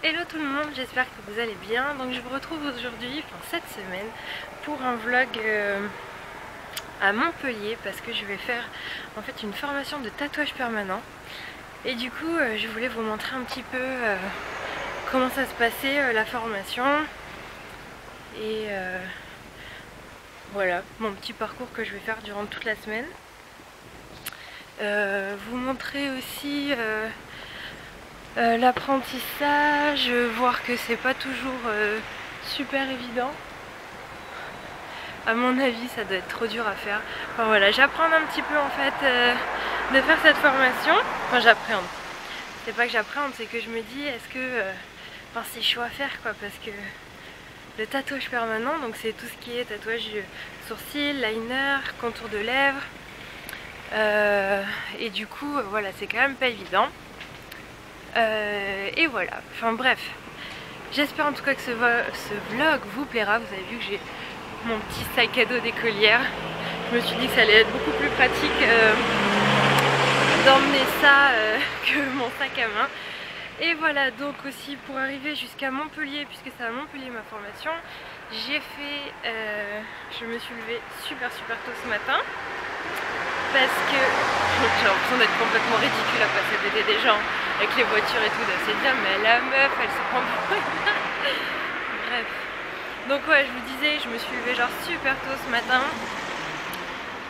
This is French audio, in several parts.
Hello tout le monde, j'espère que vous allez bien. Donc je vous retrouve aujourd'hui, cette semaine, pour un vlog à Montpellier parce que je vais faire en fait une formation de tatouage permanent. Et du coup je voulais vous montrer un petit peu comment ça se passait la formation. Et voilà mon petit parcours que je vais faire durant toute la semaine. Vous montrer aussi l'apprentissage, voir que c'est pas toujours super évident. À mon avis, ça doit être trop dur à faire. Enfin voilà, j'apprends un petit peu en fait de faire cette formation. Enfin j'appréhende. C'est pas que j'appréhende, c'est que je me dis est-ce que enfin, c'est chaud à faire quoi, parce que le tatouage permanent, donc c'est tout ce qui est tatouage sourcils, liner, contour de lèvres. Et du coup voilà, c'est quand même pas évident. Et voilà, enfin bref, j'espère en tout cas que ce vlog vous plaira. Vous avez vu que j'ai mon petit sac à dos d'écolière. Je me suis dit que ça allait être beaucoup plus pratique d'emmener ça que mon sac à main. Et voilà, donc aussi pour arriver jusqu'à Montpellier, puisque c'est à Montpellier ma formation, j'ai fait, je me suis levée super tôt ce matin. Parce que j'ai l'impression d'être complètement ridicule à passer à côté des gens avec les voitures et tout, c'est bien, mais la meuf elle se prend pour une... Bref, donc ouais, je vous disais, je me suis levée genre super tôt ce matin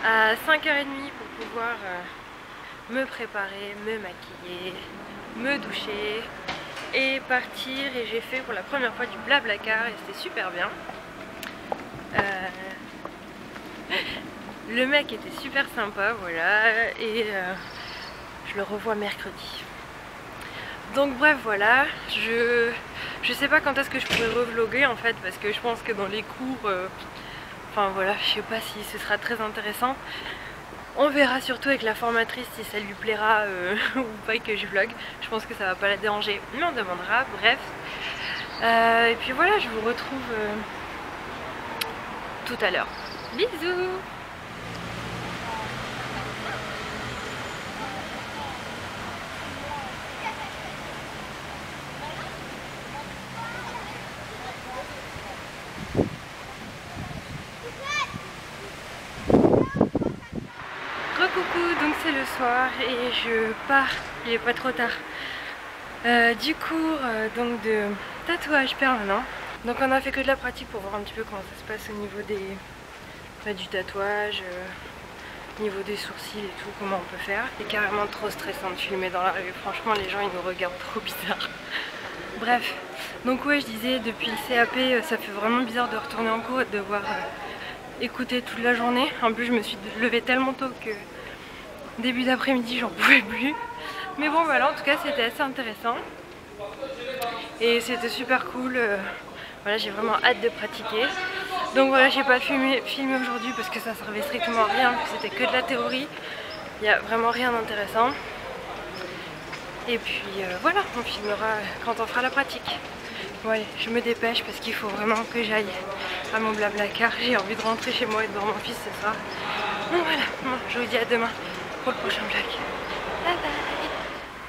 à 5h30 pour pouvoir me préparer, me maquiller, me doucher et partir. Et j'ai fait pour la première fois du Blablacar et c'était super bien. Le mec était super sympa, voilà, et je le revois mercredi. Donc bref, voilà, je sais pas quand est-ce que je pourrais revlogger en fait, parce que je pense que dans les cours, enfin voilà, je sais pas si ce sera très intéressant. On verra surtout avec la formatrice si ça lui plaira ou pas que je vlog. Je pense que ça va pas la déranger, mais on demandera, bref. Et puis voilà, je vous retrouve tout à l'heure. Bisous! Coucou, donc c'est le soir et je pars, il est pas trop tard, du cours donc de tatouage permanent. Donc on a fait que de la pratique pour voir un petit peu comment ça se passe au niveau des, du tatouage, au niveau des sourcils et tout, comment on peut faire. C'est carrément trop stressant de filmer dans la rue, franchement les gens ils nous regardent trop bizarre. Bref, donc ouais je disais depuis le CAP ça fait vraiment bizarre de retourner en cours et de devoir écouter toute la journée. En plus je me suis levée tellement tôt que début d'après-midi j'en pouvais plus. Mais bon voilà, en tout cas c'était assez intéressant. Et c'était super cool. Voilà, j'ai vraiment hâte de pratiquer. Donc voilà, j'ai pas filmé aujourd'hui parce que ça servait strictement à rien, c'était que de la théorie. Il n'y a vraiment rien d'intéressant. Et puis voilà, on filmera quand on fera la pratique. Bon allez, je me dépêche parce qu'il faut vraiment que j'aille à mon Blablacar. J'ai envie de rentrer chez moi et de voir mon fils ce soir. Donc voilà, bon, je vous dis à demain pour le prochain vlog. Bye bye.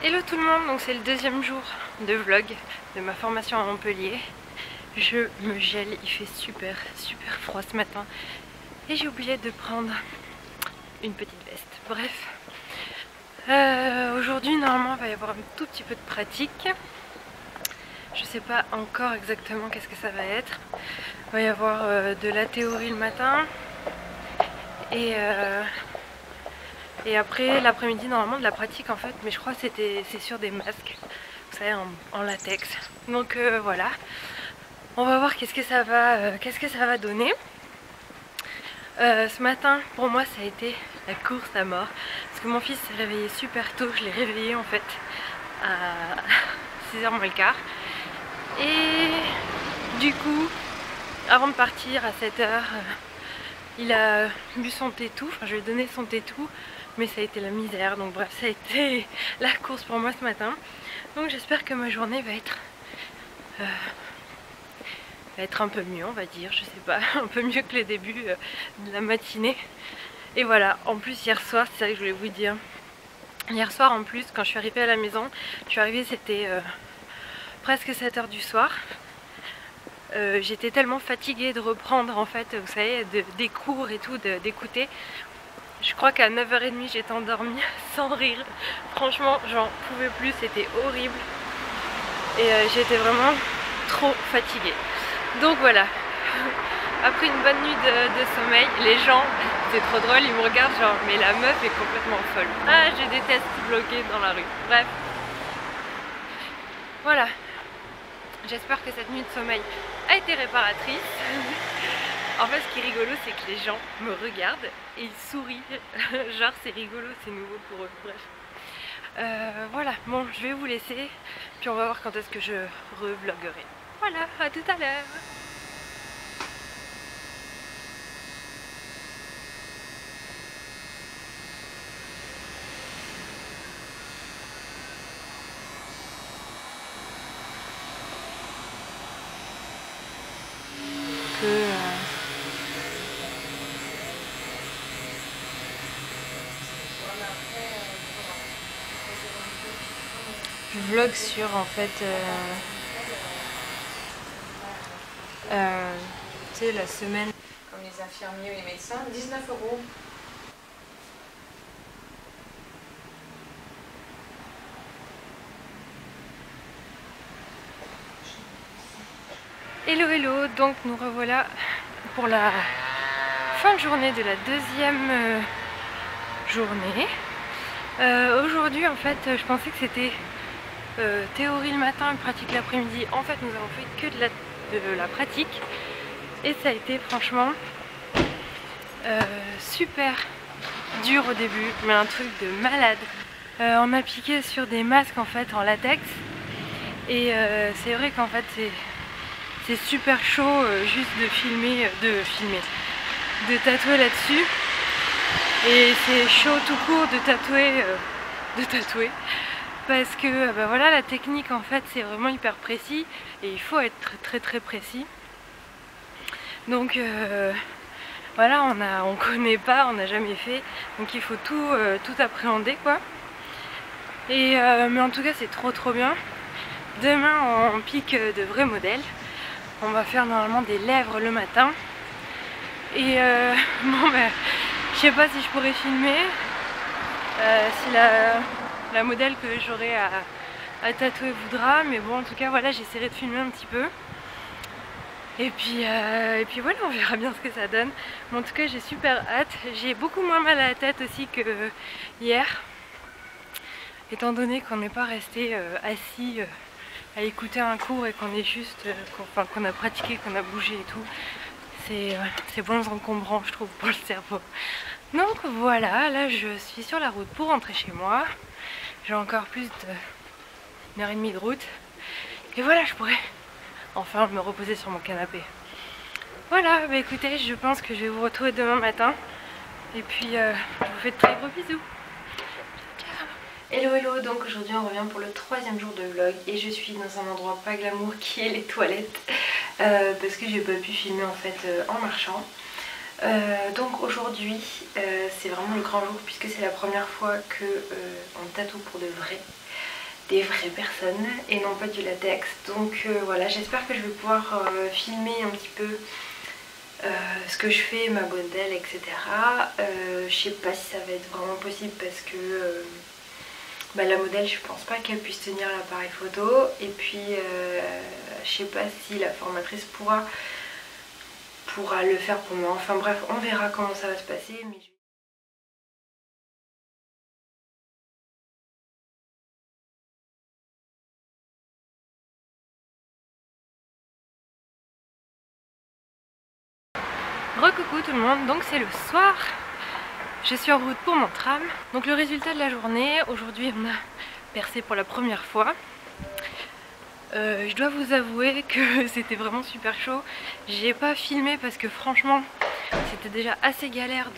Hello tout le monde, donc c'est le deuxième jour de vlog de ma formation à Montpellier. Je me gèle, il fait super froid ce matin. Et j'ai oublié de prendre une petite veste. Bref. Aujourd'hui normalement il va y avoir un tout petit peu de pratique. Je sais pas encore exactement qu'est-ce que ça va être. Il va y avoir de la théorie le matin. Et après l'après-midi normalement de la pratique en fait, mais je crois que c'est sur des masques, vous savez, en latex. Donc voilà, on va voir qu'est-ce que ça va donner. Ce matin pour moi ça a été la course à mort parce que mon fils s'est réveillé super tôt. Je l'ai réveillé en fait à 6h moins le quart. Et du coup avant de partir à 7h il a bu son tétou, enfin je lui ai donné son tétou, mais ça a été la misère. Donc bref, ça a été la course pour moi ce matin. Donc j'espère que ma journée va être un peu mieux, on va dire, je sais pas, un peu mieux que le début de la matinée. Et voilà, en plus hier soir, c'est ça que je voulais vous dire. Hier soir en plus, quand je suis arrivée à la maison, je suis arrivée, c'était presque 7 h du soir. J'étais tellement fatiguée de reprendre en fait, vous savez, des cours et tout, d'écouter. Je crois qu'à 9 h 30 j'étais endormie sans rire. Franchement, j'en pouvais plus, c'était horrible. Et j'étais vraiment trop fatiguée. Donc voilà, après une bonne nuit de sommeil, les gens, c'est trop drôle, ils me regardent genre mais la meuf est complètement folle. Ah, je déteste bloquer dans la rue. Bref. Voilà. J'espère que cette nuit de sommeil a été réparatrice. En fait, ce qui est rigolo, c'est que les gens me regardent et ils sourient. Genre, c'est rigolo, c'est nouveau pour eux. Bref. Voilà, bon, je vais vous laisser. Puis on va voir quand est-ce que je revloguerai. Voilà, à tout à l'heure. Je vlog sur en fait tu sais la semaine comme les infirmiers ou les médecins, 19 €. Hello hello, donc nous revoilà pour la fin de journée de la deuxième journée. Aujourd'hui en fait je pensais que c'était théorie le matin et pratique l'après-midi. En fait nous avons fait que de la pratique et ça a été franchement super dur au début, mais un truc de malade. On m'a piqué sur des masques en fait en latex et c'est vrai qu'en fait c'est super chaud juste de tatouer là-dessus. Et c'est chaud tout court de tatouer parce que bah voilà, la technique en fait c'est vraiment hyper précis et il faut être très précis. Donc voilà, on connaît pas, on n'a jamais fait, donc il faut tout appréhender quoi. Et mais en tout cas c'est trop bien. Demain on pique de vrais modèles. On va faire normalement des lèvres le matin. Et bon ben je sais pas si je pourrais filmer, si la modèle que j'aurai à tatouer voudra, mais bon en tout cas voilà, j'essaierai de filmer un petit peu. Et puis voilà, on verra bien ce que ça donne. Mais en tout cas j'ai super hâte, j'ai beaucoup moins mal à la tête aussi que hier. Étant donné qu'on n'est pas resté assis à écouter un cours et qu'on est juste, qu'on a pratiqué, qu'on a bougé et tout. C'est moins encombrant je trouve pour le cerveau. Donc voilà, là je suis sur la route pour rentrer chez moi. J'ai encore plus d'une heure et demie de route. Et voilà, je pourrais enfin me reposer sur mon canapé. Voilà, bah écoutez, je pense que je vais vous retrouver demain matin. Et puis je vous fais de très gros bisous. Hello hello, donc aujourd'hui on revient pour le 3e jour de vlog. Et je suis dans un endroit pas glamour qui est les toilettes. Parce que j'ai pas pu filmer en fait en marchant. Donc aujourd'hui c'est vraiment le grand jour puisque c'est la première fois que on tatoue pour de vrai, des vraies personnes et non pas du latex. Donc voilà, j'espère que je vais pouvoir filmer un petit peu ce que je fais, ma modèle, etc. Je sais pas si ça va être vraiment possible parce que bah, la modèle je pense pas qu'elle puisse tenir l'appareil photo et puis je sais pas si la formatrice pourra le faire pour moi. Enfin bref, on verra comment ça va se passer. Mais recoucou tout le monde, donc c'est le soir. Je suis en route pour mon tram. Donc le résultat de la journée, aujourd'hui on a percé pour la première fois. Je dois vous avouer que c'était vraiment super chaud. J'ai pas filmé parce que franchement c'était déjà assez galère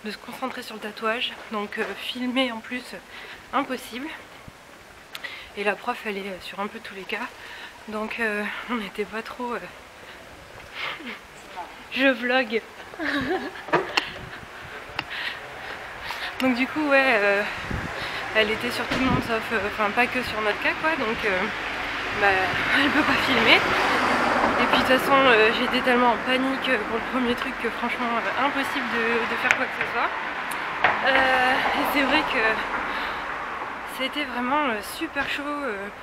de se concentrer sur le tatouage. Donc filmer en plus impossible. Et la prof elle est sur un peu tous les cas. Donc on n'était pas trop... Je vlog. Donc du coup ouais elle était sur tout le monde sauf... Enfin pas que sur notre cas quoi. Donc elle peut pas filmer. Et puis de toute façon j'étais tellement en panique pour le premier truc que franchement impossible de faire quoi que ce soit. Et c'est vrai que c'était vraiment super chaud.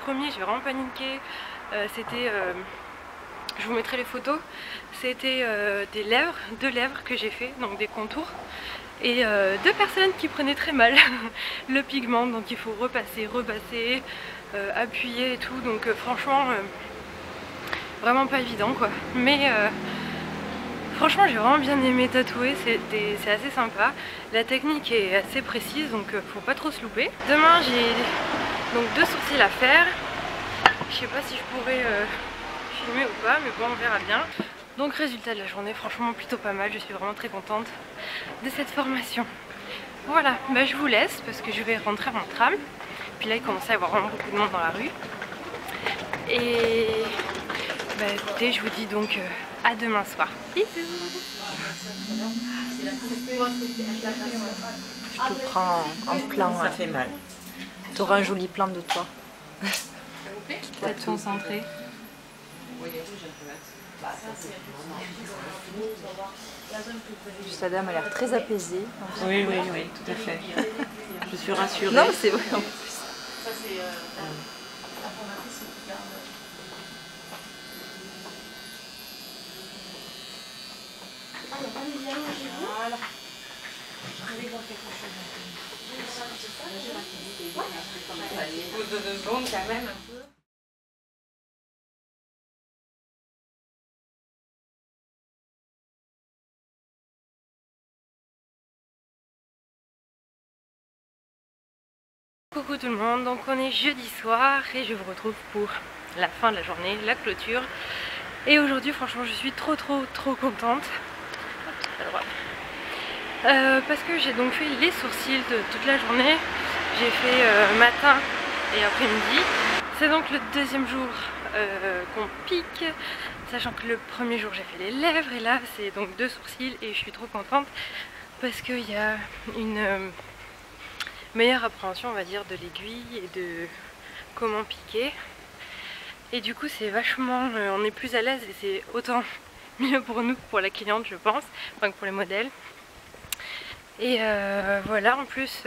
Premier, j'ai vraiment paniqué. C'était, je vous mettrai les photos. C'était des lèvres, 2 lèvres que j'ai fait, donc des contours. Et 2 personnes qui prenaient très mal le pigment, donc il faut repasser, appuyer et tout. Donc franchement, vraiment pas évident quoi. Mais franchement j'ai vraiment bien aimé tatouer, c'est assez sympa. La technique est assez précise, donc faut pas trop se louper. Demain j'ai donc 2 sourcils à faire. Je sais pas si je pourrais filmer ou pas, mais bon on verra bien. Donc résultat de la journée, franchement plutôt pas mal, je suis vraiment très contente de cette formation. Voilà, je vous laisse parce que je vais rentrer en tram. Puis là il commence à y avoir vraiment beaucoup de monde dans la rue. Et écoutez, je vous dis donc à demain soir. Bisous. Je te prends en plan. Ça fait mal. Tu auras un joli plan de toi. T'as tout concentré. Cette dame a l'air très apaisée. Oui, tout à fait. Je suis rassurée. Non, c'est vrai en plus. De 2 secondes quand même un peu. Coucou tout le monde, donc on est jeudi soir et je vous retrouve pour la fin de la journée, la clôture. Et aujourd'hui franchement je suis trop contente. Parce que j'ai donc fait les sourcils de toute la journée. J'ai fait matin et après-midi. C'est donc le 2e jour qu'on pique, sachant que le premier jour j'ai fait les lèvres et là c'est donc 2 sourcils et je suis trop contente parce qu'il y a une meilleure appréhension on va dire de l'aiguille et de comment piquer. Et du coup c'est vachement, on est plus à l'aise et c'est autant mieux pour nous que pour la cliente je pense, enfin que pour les modèles. Et voilà, en plus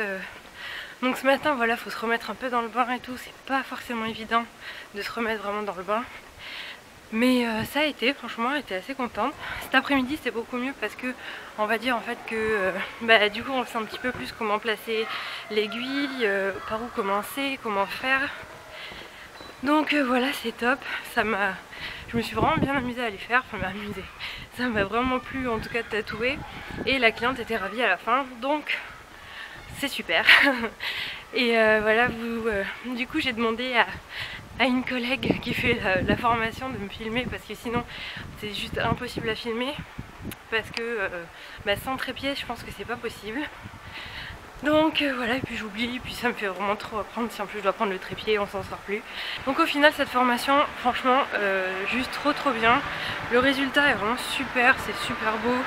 donc ce matin voilà, faut se remettre un peu dans le bain et tout, c'est pas forcément évident de se remettre vraiment dans le bain. Mais ça a été, franchement, j'étais assez contente. Cet après-midi c'était beaucoup mieux parce que on va dire en fait que du coup on sait un petit peu plus comment placer l'aiguille, par où commencer, comment faire. Donc voilà, c'est top. Je me suis vraiment bien amusée à les faire, enfin m'amuser. Ça m'a vraiment plu en tout cas de tatouer. Et la cliente était ravie à la fin, donc c'est super. Et voilà, du coup j'ai demandé à une collègue qui fait la formation de me filmer parce que sinon c'est juste impossible à filmer. Parce que sans trépied je pense que c'est pas possible. Donc voilà, et puis j'oublie, puis ça me fait vraiment trop apprendre si en plus je dois prendre le trépied, on s'en sort plus. Donc au final cette formation, franchement, juste trop bien. Le résultat est vraiment super, c'est super beau.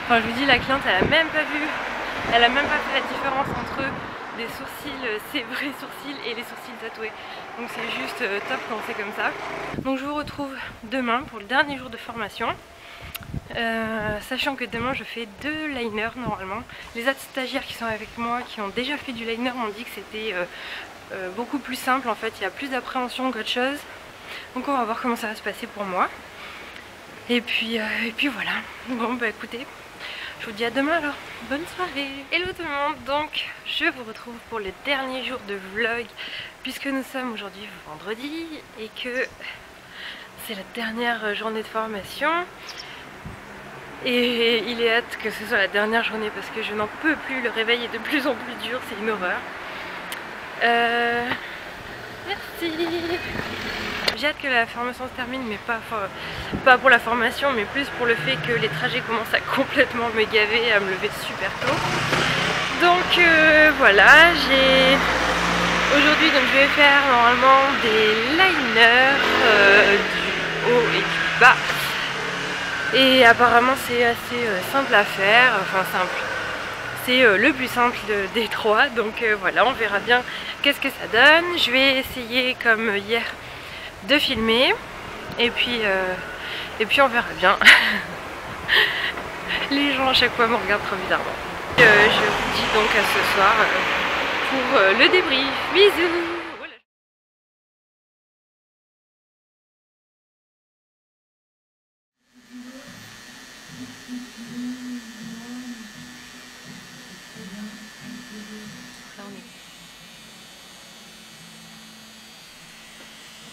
Enfin je vous dis, la cliente elle a même pas vu, elle a même pas fait la différence entre des sourcils, ses vrais sourcils et les sourcils tatoués. Donc c'est juste top quand c'est comme ça. Donc je vous retrouve demain pour le dernier jour de formation. Sachant que demain je fais 2 liners normalement. Les autres stagiaires qui sont avec moi, qui ont déjà fait du liner, m'ont dit que c'était beaucoup plus simple en fait, il y a plus d'appréhension qu'autre chose. Donc on va voir comment ça va se passer pour moi. Et puis voilà. Bon écoutez, je vous dis à demain alors, bonne soirée. Hello tout le monde, donc je vous retrouve pour le dernier jour de vlog puisque nous sommes aujourd'hui vendredi et que c'est la dernière journée de formation. Et il est hâte que ce soit la dernière journée parce que je n'en peux plus, le réveil est de plus en plus dur, c'est une horreur. Merci. J'ai hâte que la formation se termine, mais pas pour la formation, mais plus pour le fait que les trajets commencent à complètement me gaver, à me lever super tôt. Donc voilà, aujourd'hui donc je vais faire normalement des liners du haut et du bas. Et apparemment c'est assez simple à faire, enfin simple. C'est le plus simple des 3, donc voilà, on verra bien qu'est-ce que ça donne. Je vais essayer comme hier de filmer et puis on verra bien. Les gens à chaque fois me regardent trop bizarrement. Je vous dis donc à ce soir pour le débrief. Bisous.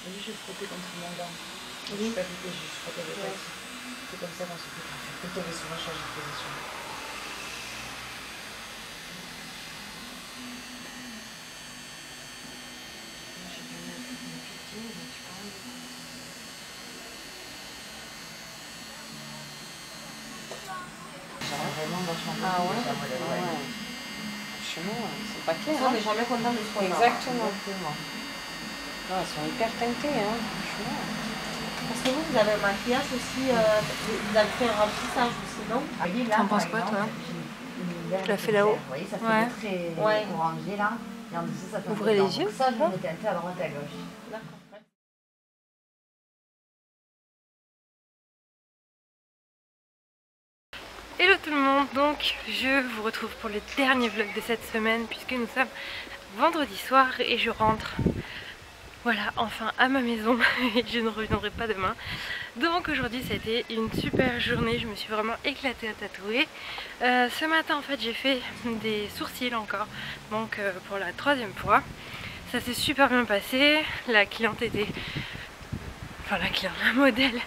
Oui, je frottais contre mon dent. Oui. Je frottais les pattes. C'est comme ça qu'on se fait. Quand tu avais souvent changé de position. J'ai dû mettre une piquée, mais tu parles. Ça va vraiment vachement bien. Ah ouais? Franchement, c'est pas clair. On n'est jamais content de ce qu'on a. Exactement. Non, elles sont hyper teintées, hein, franchement. Parce que vous avez un maquillage aussi, vous avez fait un remplissage aussi, non? T'en penses quoi, toi? Tu l'as fait là-haut? Vous voyez, ça fait Ouais. très orangé là. Et en dessous, ça fait Ouvrez un peu les blanc. yeux. Donc ça, je vais teinter à droite et à gauche. D'accord. Hello tout le monde, donc je vous retrouve pour le dernier vlog de cette semaine puisque nous sommes vendredi soir et je rentre, voilà, enfin à ma maison et je ne reviendrai pas demain. Donc aujourd'hui ça a été une super journée, je me suis vraiment éclatée à tatouer. Ce matin en fait j'ai fait des sourcils encore, donc pour la 3e fois. Ça s'est super bien passé, la cliente était... Enfin la modèle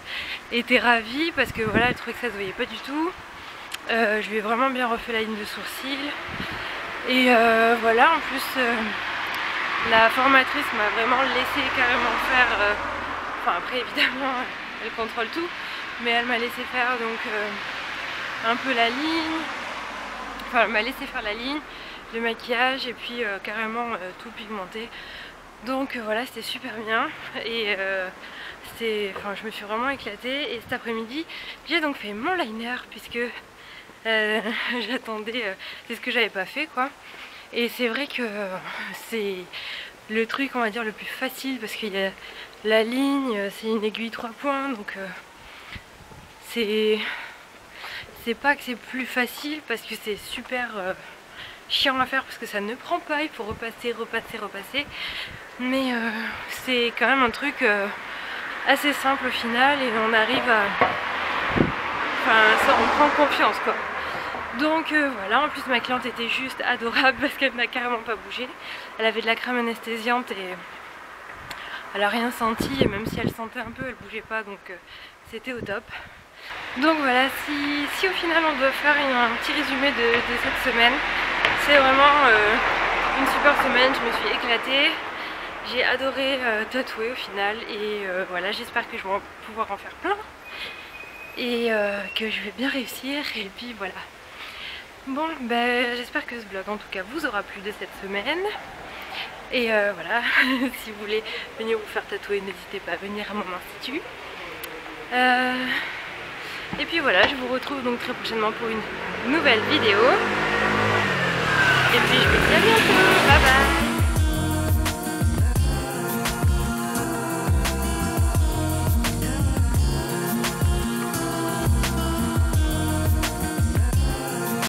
était ravie parce que voilà, elle trouvait que ça se voyait pas du tout. Je lui ai vraiment bien refait la ligne de sourcils et voilà, en plus la formatrice m'a vraiment laissé carrément faire, enfin après évidemment elle contrôle tout, mais elle m'a laissé faire donc un peu la ligne, enfin elle m'a laissé faire la ligne, le maquillage et puis carrément tout pigmenté. Donc voilà, c'était super bien et enfin, je me suis vraiment éclatée. Et cet après-midi j'ai donc fait mon liner puisque j'attendais, c'est ce que j'avais pas fait quoi. Et c'est vrai que c'est le truc on va dire le plus facile parce qu'il y a la ligne, c'est une aiguille 3 points donc c'est pas que c'est plus facile parce que c'est super chiant à faire parce que ça ne prend pas, il faut repasser, mais c'est quand même un truc assez simple au final et on arrive à... Enfin, ça, on prend confiance quoi. Donc voilà, en plus ma cliente était juste adorable parce qu'elle n'a carrément pas bougé. Elle avait de la crème anesthésiante et elle a rien senti et même si elle sentait un peu, elle bougeait pas donc c'était au top. Donc voilà, si au final on doit faire un petit résumé de cette semaine, c'est vraiment une super semaine, je me suis éclatée. J'ai adoré tatouer au final et voilà, j'espère que je vais pouvoir en faire plein et que je vais bien réussir et puis voilà. Bon, ben j'espère que ce vlog en tout cas vous aura plu de cette semaine et voilà, si vous voulez venir vous faire tatouer, n'hésitez pas à venir à mon institut. Et puis voilà, je vous retrouve donc très prochainement pour une nouvelle vidéo.